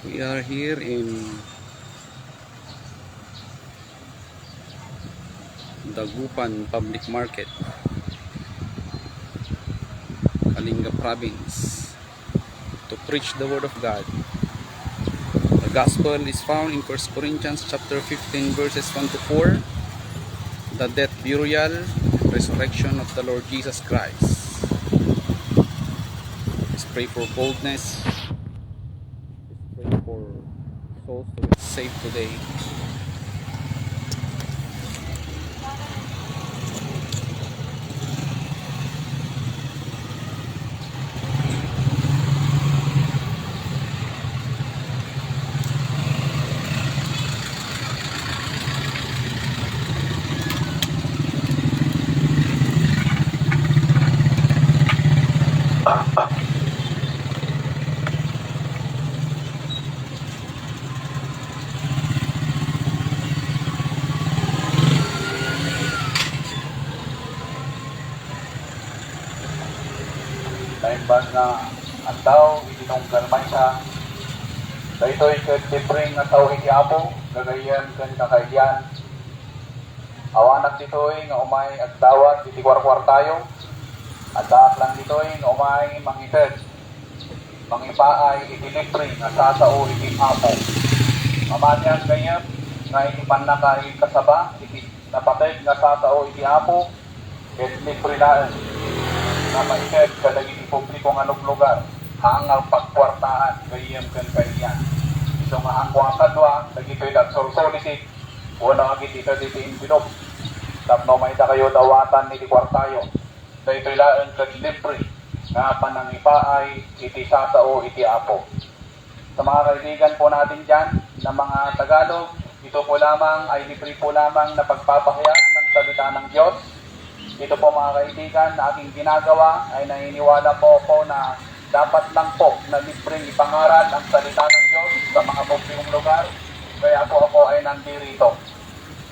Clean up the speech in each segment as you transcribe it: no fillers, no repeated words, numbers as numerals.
We are here in Dagupan Public Market, Kalinga Province, to preach the Word of God. The Gospel is found in 1 Corinthians chapter 15 verses 1 to 4, the death, burial, resurrection of the Lord Jesus Christ. Let's pray for boldness. Let's pray for souls to get saved today. Naimbag na ang tao, itinong kalmay sa daytoy ket libreng nga tao iti Apo, gagayan ken kakaiyan. Awanak ditoy nga umay agdawat iti kwarkwar tayo. Adaak lang ditoy nga umay mangited. Mangipaay iti libre nga sasao iti Apo. Mamanyag gayem nga iti panakay kasaba iti napatid nga sasao iti Apo ket libre laen. Na maited kadagiti publiko nga lugar hangal pagkwartaan gayem ken kaiyan. So nga ang kuang kadwa dagitoy dagsolsolisik wala agit ita diti envelope tapno maita kayo dawatan iti kwartayo daytoy laen ket libre nga panangipaay iti sasao iti Apo. Sa mga kaibigan po natin dyan na mga Tagalog, ito po lamang ay libre po lamang na pagpapahayag ng salita ng Diyos. Ito po mga kaibigan na aking ginagawa ay naniniwala po ako na dapat lang po na libreng ipangaral ang salita ng Diyos sa mga publikong lugar. Kaya ako ay nandirito.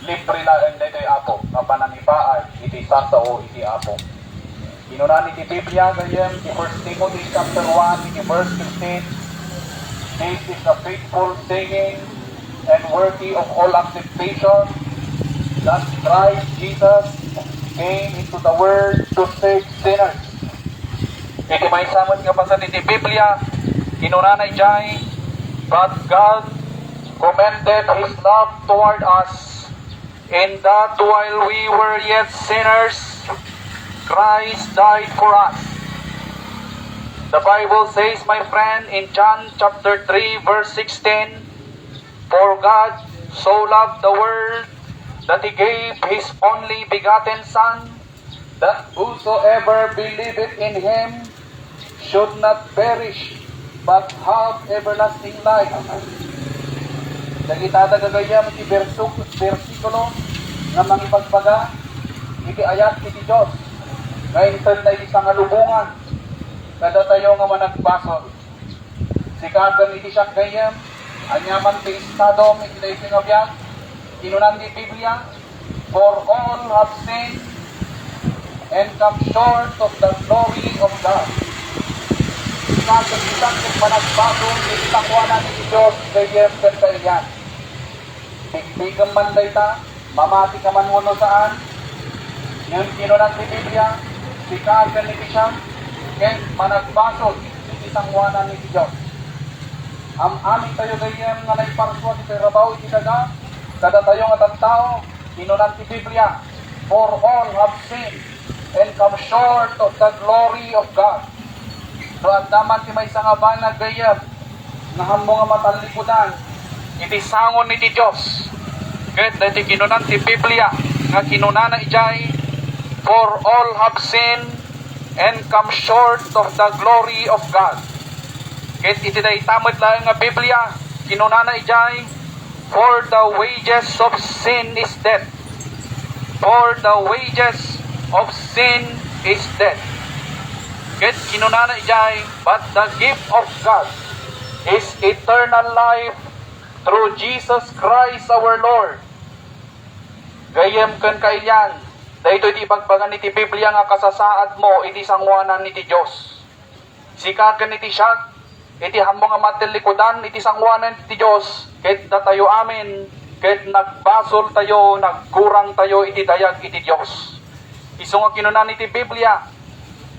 Libre lang dito Apo, na pananipaay iti sasao iti Apo. Inunan iti Biblia gayem di 1 Timothy chapter 1 iti verse 15. This is a faithful saying and worthy of all acceptation that Christ Jesus came into the world to save sinners. Iti may samot nga pasal iti Biblia, inunanay jay, but God commended His love toward us, in that while we were yet sinners, Christ died for us. The Bible says, my friend, in John chapter 3 verse 16, for God so loved the world that He gave His only begotten Son, that whosoever believeth in Him should not perish, but have everlasting life. Nagitata gagayam iti versikulo nga mangipagpaga, iti ayat iti Diyos, ngayon na isang alubungan, kada tayo nga managbasol. Sikagan iti siya gayam, anyaman ti estado, iti daising abyan, inunan di Biblia, for all have sinned and come short of the glory of God. Isang panagbasong itakwanan ni Diyos gayem ken kaiyan. Bigbigan man dayta, mamati ka man uno saan, yung inunan di Biblia, sikagan ni siya, ken managbasong isang wanan ni Diyos. Amin tayo gayem nga naiparswa iti rabaw iti daga, kada tayo nga tao, inunan ti Biblia, for all have sinned and come short of the glory of God. So at naman ti may sangaban na gayam, nga hamo nga matalikudan, iti sangon ni ti Diyos. Ket dati kinunan ti Biblia, nga kinunana ijay, for all have sinned and come short of the glory of God. Ket iti day tamad lang nga Biblia, kinunana ijay, for the wages of sin is death. For the wages of sin is death. Ket kinunana ijay, but the gift of God is eternal life through Jesus Christ our Lord. Gayem ken kaiyan, daytoy ti pagbagan iti Biblia nga kasasaad mo iti sangwanan iti Dios. Sikaken iti siya, iti hammo nga matilikudan iti sangwanan iti Dios ket datayo amin ket nagbasol tayo nagkurang tayo iti dayag iti Dios. Isu nga kinunan iti Biblia,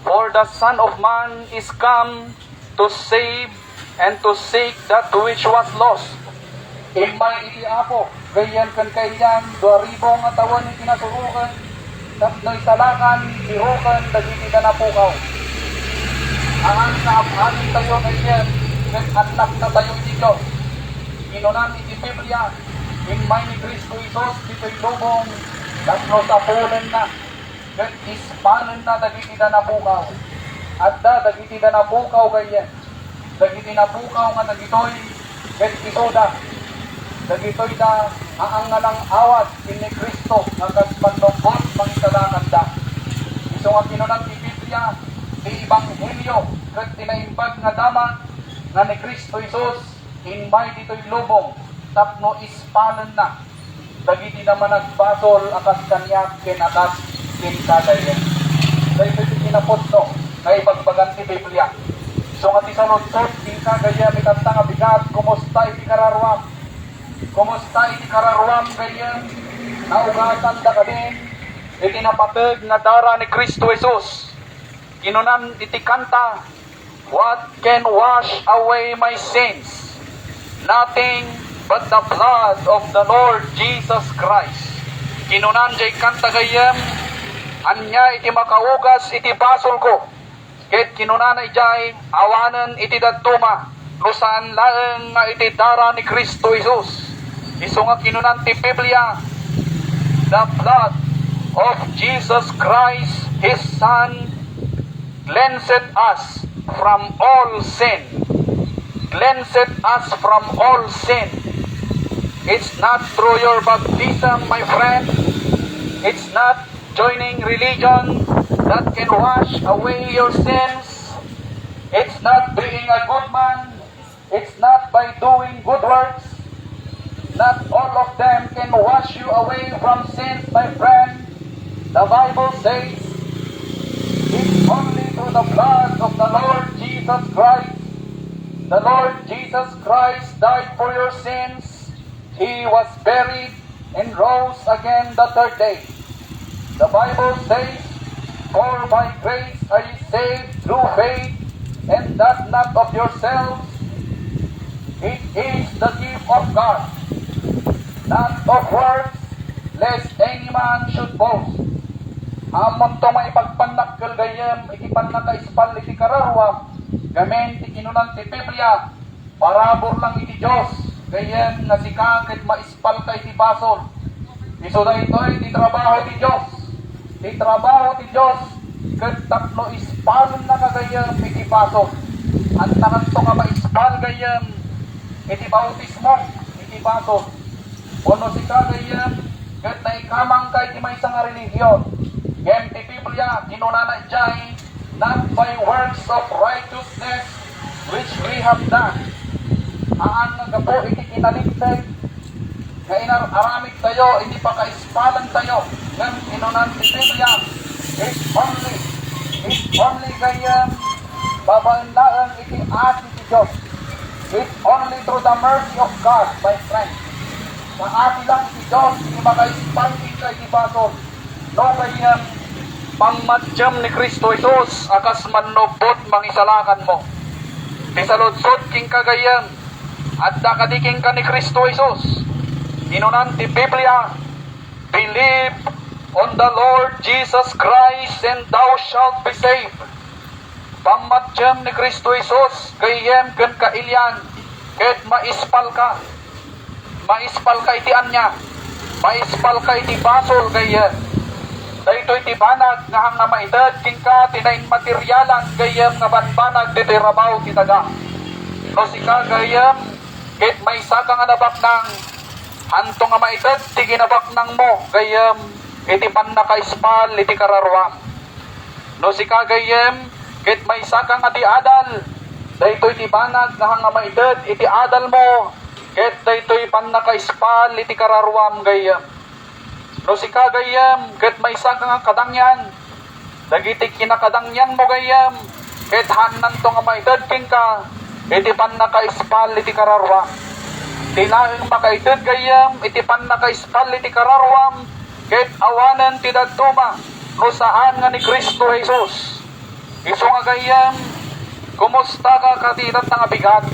for the Son of Man is come to save and to seek that which was lost. Imay iti Apo, ganyan kan kailan, 2,000 nga taon iti nasurukan, tapnoy salakan, sirukan, dagiti na napukaw. Ang naapanin tayo ganyan, ket anak na tayo iti Diyos. Kinunan iti Biblia, imay ni Kristo Isos, dito'y lubong, tapno sa pulen na, ket ispanen na dagiti na napukaw. At dagiti na napukaw ganyan, dagiti napukaw nga dagitoy, ket isoda, dagitoy da ang ngalang awat ni Kristo nga kasmanlokot mangisalakan da. Isu nga kinunan ti Biblia ti Ebanghelyo ket tinaimbag nga daman nga ni Kristo Isus inmay ditoy lubong tapno ispanen na dagiti naman nagbasol akas kanya ken akas ken kadayen. Daytoy ti kinapudno nga ibagbagan ti Biblia. So nga ti saludsod ken kagaya mitanta nga bigat kumusta iti kararwam. Kumusta iti kararwam ganyan? Naugatan da kadin iti napateg nga dara ni Kristo Jesus. Kinunan iti kanta, what can wash away my sins? Nothing but the blood of the Lord Jesus Christ. Kinunan jay kanta gayem, anya iti makaugas iti basol ko. Ket kinunan jay awanen iti dadtuma, lusan laeng nga iti dara ni Kristo Jesus. Isu nga kinunan ti Biblia, the blood of Jesus Christ, His Son, cleansed us from all sin. Cleansed us from all sin. It's not through your baptism, my friend. It's not joining religion that can wash away your sins. It's not being a good man. It's not by doing good works. Not all of them can wash you away from sins, my friend. The Bible says, it's only through the blood of the Lord Jesus Christ. The Lord Jesus Christ died for your sins. He was buried and rose again the third day. The Bible says, for by grace are ye saved through faith, and that not of yourselves. It is the gift of God, not of works, lest any man should boast. Amon to may pagpanakkel gayem, iti panakaispal iti kararwam, gamen ti kinunan ti Biblia, parabor lang iti Diyos, gayem nga sikakit maispal ka iti basol. Iso na ito iti trabaho iti Diyos. Iti trabaho iti Diyos, ket tapno ispalon na kagayem iti basol. Ang tangan to nga maispal gayem, iti bautismo, iti basol. Ono si kagayem, ket naikamang ka iti may isang religion. Gem ti Biblia, kinunana jay, not by works of righteousness which we have done. Aan nga po iti kinaligtay, nga inaramid tayo, hindi pa kaispalan tayo. Gem kinunan ti Biblia, it's only gayem, babaenlaan iti ati ti Diyos. It's only through the mercy of God, my friend. Sa ati lang si Diyos, hindi makaispaling ka iti basol. No kayem, pangmadjam ni Kristo Jesus, akas manubot mangisalakan mo. Tisaludsod king kagayem, at dakadiking ka ni Kristo Jesus. Inunan ti Biblia, believe on the Lord Jesus Christ and thou shalt be saved. Pangmadjam ni Kristo Jesus, gayem ken kailyan, ket maispal ka. Maispal ka iti anya, maispal ka iti basol gayem. Dahito iti banag nga hang nga maitad king ka tinain materyalan gayem nga banbanag dito rabaw kitaga. No si ka gayem ket may saka nga nabaknang hanto nga maitad ti ginabaknang mo gayem iti pannakaispal iti kararwam. No si ka gayem ket may saka nga di adal dahito iti banag nga hang nga maitad iti adal mo ket dahito pannakaispal iti kararwam gayem. No si kagayam, ket may isa ka nga kadangyan. Dagiti kinakadangyan mo gayam, ket hanan to nga maidad king ka, iti pan nakaispal iti kararwa. Tinaing makaitid gayam, iti pan nakaispal iti kararwam, ket awanan ti daduma, no saan nga ni Kristo Jesus. Iso nga gayam, kumusta ka katitat nga bigat?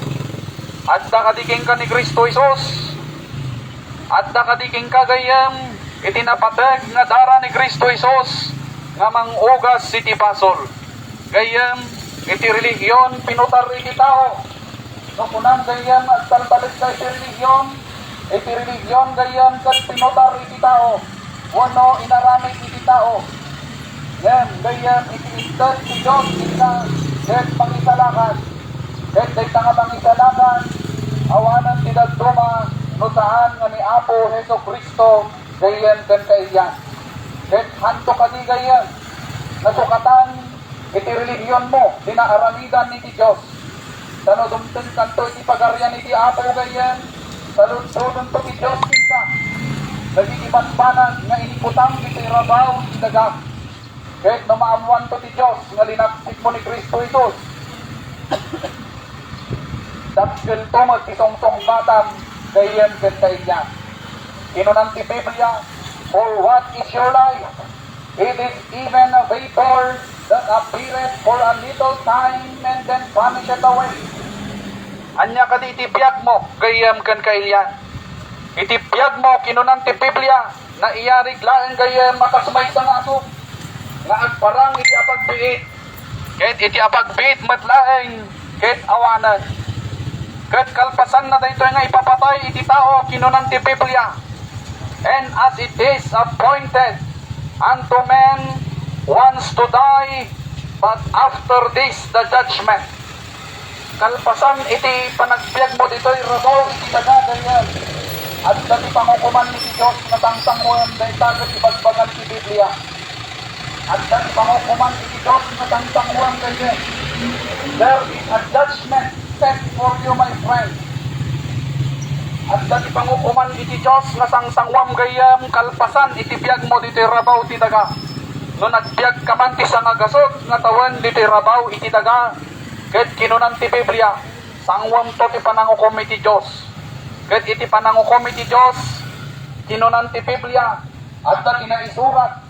Adda kadiking ka ni Kristo Jesus. Adda kadiking ka gayam, iti napateg nga dara ni Kristo Jesus, nga mangugas iti basol. Gayam, iti relihiyon pinutar iti tao. No kunang gayam at talbalik ka iti relihiyon gayam kat pinutar iti tao. Wano inaramit iti tao. Gayam iti ikat ti Diyos ita ket pangisalakan. Ket dayta nga pangisalakan, awanan ti daduma no saan nga ni Apo Heso Kristo gayam ken kaiyan. Ket hanto kadi gayam nasukatan iti relihiyon mo, dinaaramidan ni Diyos. Tano dumten kanto iti pagaryan iti Apo gayem, talun-tulun to ti Diyos kita. Nagigibasbanag nga iniputang iti rabaw iti daga. Kahit namaamuan to ti Diyos, nga linapsit mo ni Kristo Jesus. Dapsil to magtisong-song batam, gayem kentay niya. Kinunan ti Biblia, for what is your life? It is even a vapor that appeareth for a little time and then vanisheth away. Anya kadi itipiyag mo, gayam kan kailyan. Itipiyag mo, kinunan ti Biblia, na iyarig laeng gayam makasumay sa aso, nga agparang iti apagbiit, ket iti apagbiit matlaeng, ket awanan. Ket kalpasan na dayto nga ipapatay iti tao, kinunan ti Biblia. And as it is appointed unto men once to die, but after this the judgment. Kalpasan iti panagbiag mo dito'y rabaw iti dagagayan. At dati pangukuman ni Diyos na tangtanguan dahil tagat ibagbagan ti Biblia. At dati pangukuman iti Diyos na tangtanguan ganyan. There is a judgment set for you, my friend. At dati pangukuman iti Diyos na sangsangwam gayam, kalpasan iti biag mo dito'y rabaw iti daga. No nagbiag ka man ti sangagasot nga tawan dito'y rabaw iti daga. Ket kinunan ti Biblia, sangwam to ti panangukom iti Diyos. Ket iti panangukom iti Diyos, kinunan ti Biblia, at na tinaisurat,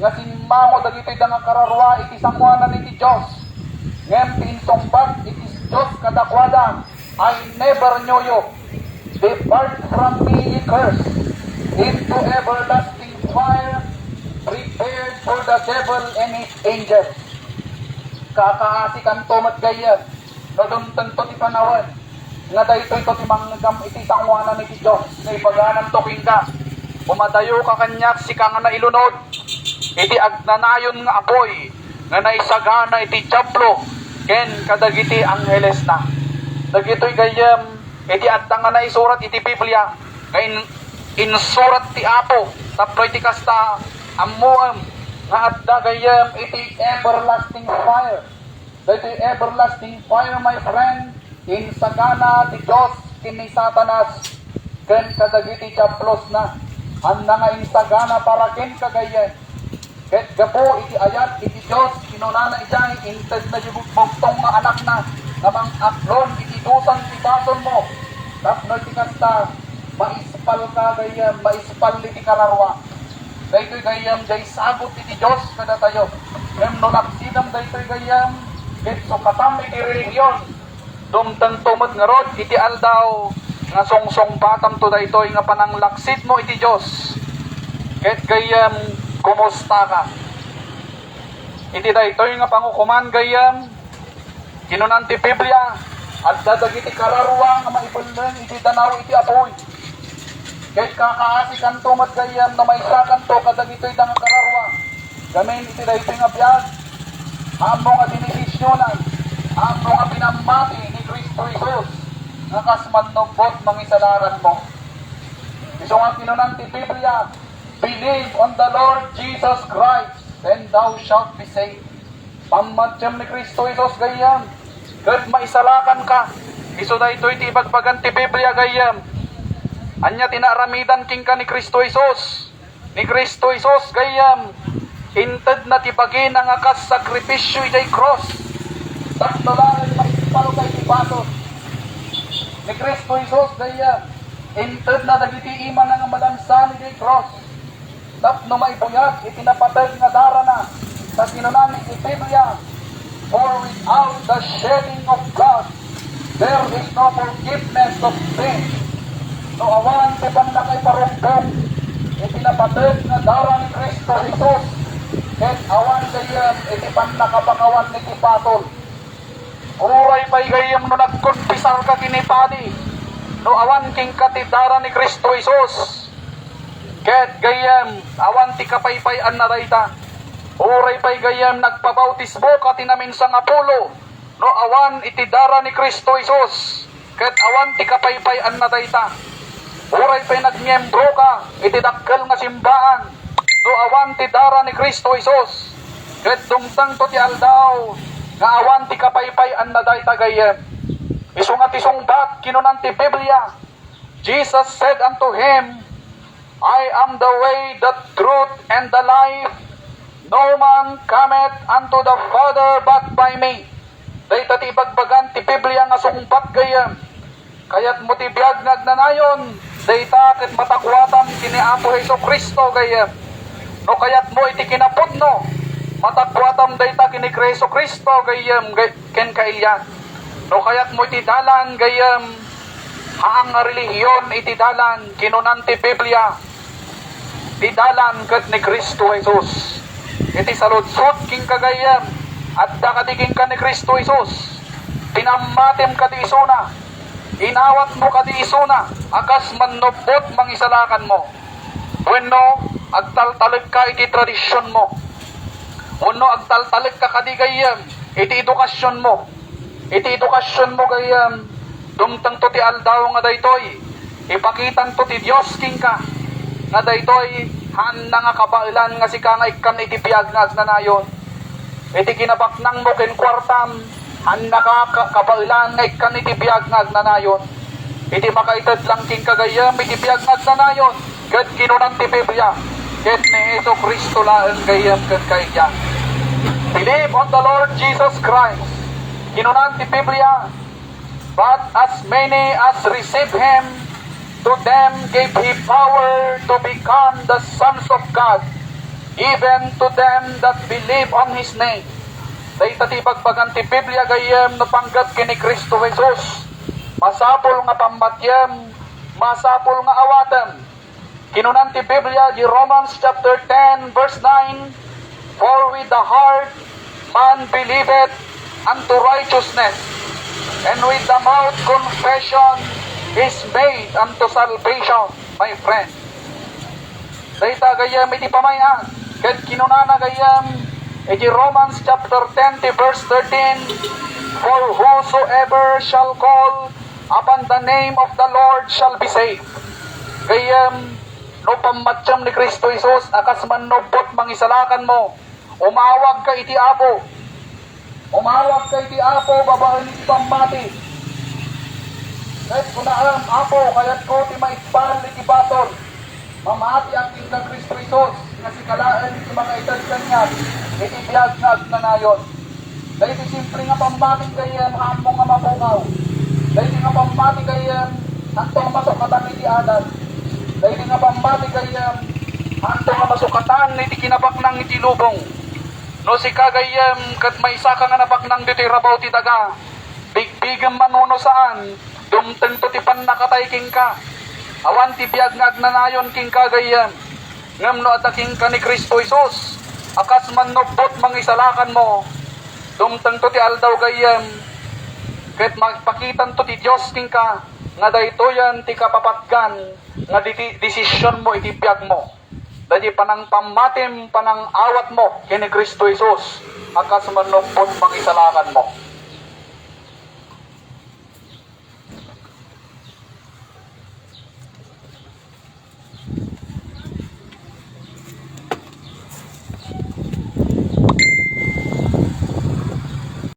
nga sinmamo dagito'y nga kararwa iti sangwanan iti Diyos. Ngem tinsumbat iti Diyos kadakwada, I never knew you. Depart from me, ye cursed, into everlasting fire, prepared for the devil and his angels. Kakaasi kanto matgayat, kadumtan to ti panawan, nga daytoy to ti manggam iti sangwanan iti Diyos, na ipaganan to kingka, umadayo ka kanyak si ka nga nailunod, iti agnanayon nga apoy, nga naisagana iti Diablo, ken kadagiti angheles na. Dagitoy gayam, iti adda nga naisurat iti Biblia, nga insurat ti Apo, tapno iti kasta amuam, nga adda gayam iti everlasting fire. Iti everlasting fire, my friend, in sagana ti Diyos kini Satanas, ken kadagiti Diablos na, anda nga in sagana para ken kagayen. Ket gapo iti ayat iti Diyos, kinunana ijay, inted na yubugtong nga anak na, namang aklon iti dusan ti bason mo, tapno iti kasta, maispal ka gayam, maispal iti kararwa. Daytoy gayam day sagot iti Diyos kada tayo. Ngem no nagsidam daytoy gayam, ket so katam iti relihiyon. Dumtang tumot nga rod iti aldaw nga songsong batam to daytoy nga pananglaksit mo iti Diyos. Ket gayam kumusta ka? Iti daytoy nga pangukuman gayam, kinunan ti Biblia, at dadagiti kararwa nga maipuleng iti danaw iti apoy. Ket kakaasi kanto matgayam na may sakanto kadagitoy dang kararwa. Gamin iti daytoy nga biag, amo nga dinisisyonan, amo nga pinamati ni Kristo Jesus, nga kasmannogbot mangisalaran mo. Iso nga kinunan ti Biblia, believe on the Lord Jesus Christ, then thou shalt be saved. Pamadyam ni Kristo Jesus gayam, ket maisalakan ka. Iso daytoy ti ibagbagan ti Biblia gayam. Anya tinaramidan king ka ni Kristo Jesus. Ni Kristo Jesus gayam, inted na tibagi na nga kas sakripisyo ijay cross. Sakto lang maisipalo kay tibaso, ni Kristo Jesus gaya inted na dagiti iman nga malansan ni cross tapno maibuyag itinapatag nga dara na sa kinunan ni Biblia, for without the shedding of blood there is no forgiveness of sin. No awan ti panakay parumpong itinapatag nga dara ni Kristo Jesus ket awan gayam iti panakabangawan ni Kipatol. Uray pa'y gayam no nagkonpisar ka kinipadi no awan king katidara ni Kristo Jesus ket gayam awan ti kapaypayan na dayta. Uray pa'y gayam nagpabautismo ka tinamin sang Apolo no awan itidara ni Kristo Jesus ket awan ti kapaypayan na dayta. Uray pa'y nagmiyembro ka itidakkel nga simbaan no awan ti dara ni Kristo Jesus ket dumtang to ti aldaw nga awan ti kapaypayan na dayta gayem. Isu nga ti sungbat kinunan ti Biblia, Jesus said unto him, I am the way, the truth, and the life. No man cometh unto the Father but by me. Dayta ti ibagbagan ti Biblia nga sungbat gayem. Kayat mo ti biag nagnanayon, dayta ket matakwatam kini Apo Hesus Kristo gayem. No kayat mo iti kinapudno, matakwatam dayta kini Kristo Kristo gayem ken kailyan. No kayat mo iti dalan gayem haang nga relihiyon iti dalan kinunan ti Biblia. Ti dalan ket ni Kristo Jesus. Iti saludsod king kagayem at dakadiging ka ni Kristo Jesus. Pinamatem ka di isuna. Inawat mo ka di isuna akas manubot mangisalakan mo. Wenno agtaltalag ka iti tradisyon mo. Wenno agtaltalag ka kadigayem iti edukasyon mo. Iti edukasyon mo gayam dumtang to ti aldaw nga daytoy ipakitan to ti Dios king ka nga daytoy haan na nga kabailan nga sika nga ikan iti biag nga agnanayon iti kinabaknang mo ken kwartam haan na ka kabailan nga ikan iti biag nga agnanayon iti makaited lang king kagayam iti biag nga agnanayon ket kinunan ti Biblia ket ni Hesus Kristo laeng gayam ket kayya. Believe on the Lord Jesus Christ. Kinunan ti Biblia, but as many as receive Him, to them gave He power to become the sons of God, even to them that believe on His name. Dayta ti bagbagan ti Biblia gayem no panggap kini Kristo Jesus. Masapol nga pambatyem, masapol nga awatem. Kinunan ti Biblia di Romans chapter 10 verse 9, for with the heart man believeth unto righteousness, and with the mouth confession is made unto salvation, my friend. Dayta gayam iti pamayan, ket kinunana gayam iti Romans chapter 10 verse 13, for whosoever shall call upon the name of the Lord shall be saved. Gayam no pamatyam ni Kristo Jesus akas manubot mangisalakan mo, umawag ka iti Apo. Umawag kay ti Apo, babaan iti pamati. Kahit kunaan, Apo, kayat ko ti maikpal iti batol. Mamati ang king kang Kristo Jesus, nga si kalaan iti mga itad kanyat, iti biyag nga agnanayon. Dahil iti simple nga pamati kayem, hamo nga mapungaw. Dahil iti nga pamati kayem, hantong masukatan iti adat. Dahil iti nga pamati kayem, hantong nga masukatan iti kinabaknang iti lubong. No si kagayem kat may isa ka nga nabaknang dito'y rabaw ti daga. Bigbigam manuno saan, dumteng to ti pan nakatay king ka. Awan ti biyag nga agnanayon king kagayem. Ngam no ataking ka ni Kristo Jesus. Akas manubot mangisalakan mo. Dumteng to ti aldaw gayem. Ket magpakitan to ti Dios king ka. Nga daytoyan ti kapapatgan. Nga desisyon mo iti biyag mo. Dadi panang pamatim, panang awat mo kini Kristo Jesus, akas manubot mangisalakan mo.